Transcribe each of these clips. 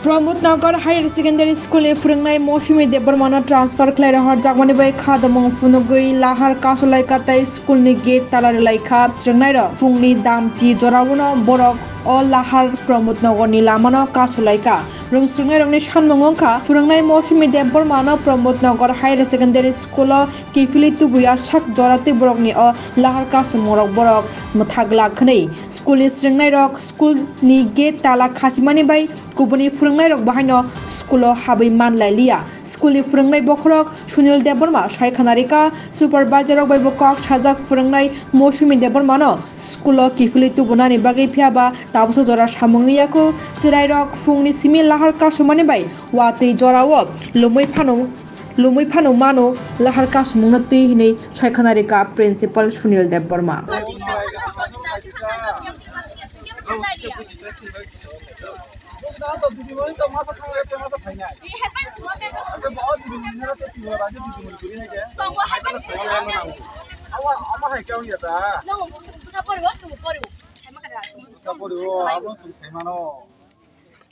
प्रमोदनगर higher secondary school फोरोंनाय मौसुमी देबबर्मानो transfer खालामनो जागमानि बै खादमं फुनुगै लाहार कासलाय काताय स्कूलनि गेट तालार लायखा जोंनाय फुंनि दामथि जरावनो बरक अ लाहार प्रमोदनगरनि लामानो कासलायका रोंस्रुंनाय रंनि सानमंखा फोरोंनाय मौसुमी देबबर्मानो प्रमोदनगर हायर सेकेंडारी स्कूल किफिलि तुबुया sak जराते बरकनि अ लाहार कासमरक बरक मथागला खनै स्कूलनि स्रोंनाय रक स्कूलनि गेट ताला खासिमानि बै गुबुननि फोरोंनाय रक बाहायनो स्कूलाव हाबै मानलायलिया स्कूलनि फोरोंनाय बखरक सुनील देबबर्मा सायखानारिका सुपारभाइजारक बैबो कक साजाक फोरोंनाय मौसुमी देबबर्मानो स्कूलाव किफिलि तुबुनानि बागै फियाबा ताबसो जरा सामंनियाखौ जिराय रक फुंनि सिमि लाहार कासमानि बै वातै जरावो लुमै फानो मानो लाहार कासमुंनो तै हिनै सायखानारिका प्रिन्सिपल सुनील देबबर्मा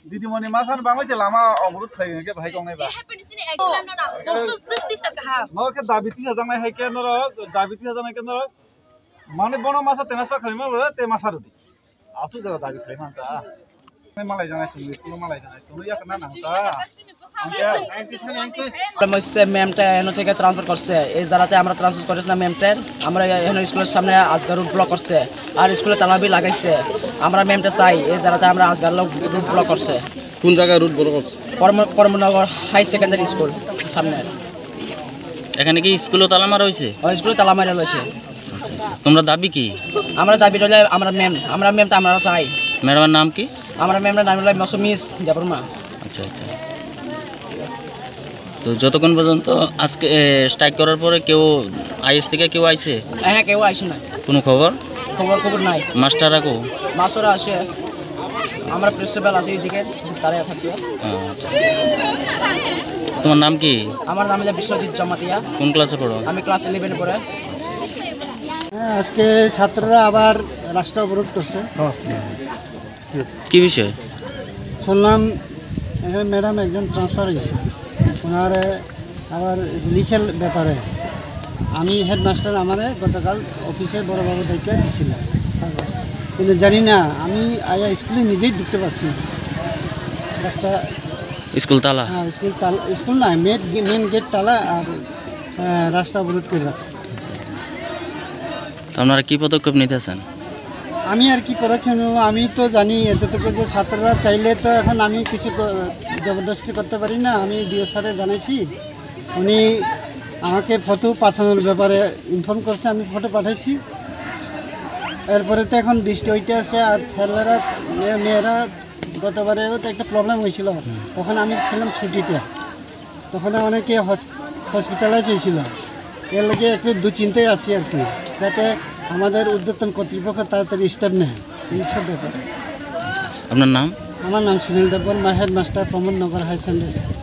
दीदीमणि मासान बांगैसे लामा अमरुद खायो के भाई गंनाय बा न के दाबिति हजांनाय है के नर दाबिति हजांनाय के नर माने बनो मासा तेनासपा खालिमा रे ते मासा रुदि आसु जरा दाबि खालिमानता मालाय जानाय तुम स्कुल मालाय जानाय तुम या कना नाता মসে মেমটা এনো থেকে ট্রান্সফার করছে এই জায়গাতে আমরা ট্রান্সফার করেছিলাম মেমটার আমরা এনো স্কুলের সামনে আজকাল রুট ব্লক করছে আর স্কুলে তালাবি লাগাইছে আমরা মেমটা চাই এই জায়গাতে আমরা আজকাল রুট ব্লক করছে কোন জায়গায় রুট ব্লক করছে পরমনগর হাই সেকেন্ডারি স্কুল সামনে এখানে কি স্কুলে তালা মারা হইছে ওই স্কুলে তালা মারা হইছে আচ্ছা তোমরা দাবি কি আমরা দাবি হলো আমরা মেমটা আমরা চাই ম্যাডামের নাম কি আমরা মেমটার নাম হলো মৌসুমী দেববর্মা আচ্ছা আচ্ছা তো যতক্ষণ পর্যন্ত আজকে স্ট্রাইক করার পরে কেউ আইএস থেকে কেউ আইছে হ্যাঁ কেউ আইছে না কোনো খবর নাই মাস্টাররা কো মাস্টাররা আসে আমরা প্রিন্সিপাল আছি এদিকে দাঁড়িয়ে থাকছে তোমার নাম কি আমার নাম হলো বিশ্বজিৎ জমাতিয়া কোন ক্লাসে পড়ো আমি ক্লাস 11 পড়ে আজকে ছাত্ররা আবার রাস্তা অবরোধ করছে কি বিষয় শুনলাম ম্যাডাম একজন ট্রান্সফার হয়েছে ওনার আবার রিলিজের ব্যাপারে আমি হেডমাস্টার আমারে গতকাল অফিসের বড়বাবু দায়িত্ব দিয়েছিলাম কিন্তু জানি না আমি আয়া স্কুলে নিজেই ঢুকতে পারছি না রাস্তা স্কুল তালা হ্যাঁ স্কুল না মেন গেট তালা আর রাস্তা অবরোধ করে রাখছে আপনারা কি পদক্ষেপ নিতেছেন আমি আর কি পদক্ষেপ নেব আমি তো জানি এতটুকু যে ছাত্ররা চাইলে তো এখন আমি কিছু জবরদস্তি করতে পারি না আমি ডিও স্যারে জানাইছি উনি আমাকে ফটো পাঠানোর ব্যাপারে ইনফর্ম করছে আমি ফটো পাঠাইছি এরপরে তো এখন বৃষ্টি হইতে আছে আর ছেলেরা মেয়েরা গতবারেও তো একটা প্রবলেম হয়েছিল তখন আমি ছিলাম ছুটিতে তখন অনেকে হসপিটালাইজ হয়েছিল এর লাগে একটু দুশ্চিন্তায় আছি আর কি যাতে আমাদের উদ্যোতন কর্তৃপক্ষ তাড়াতাড়ি স্টেপ নেয় এইসব ব্যাপারে আপনার নাম আমার নাম Sunil Debbarma headmaster Pramodnagar high secondary school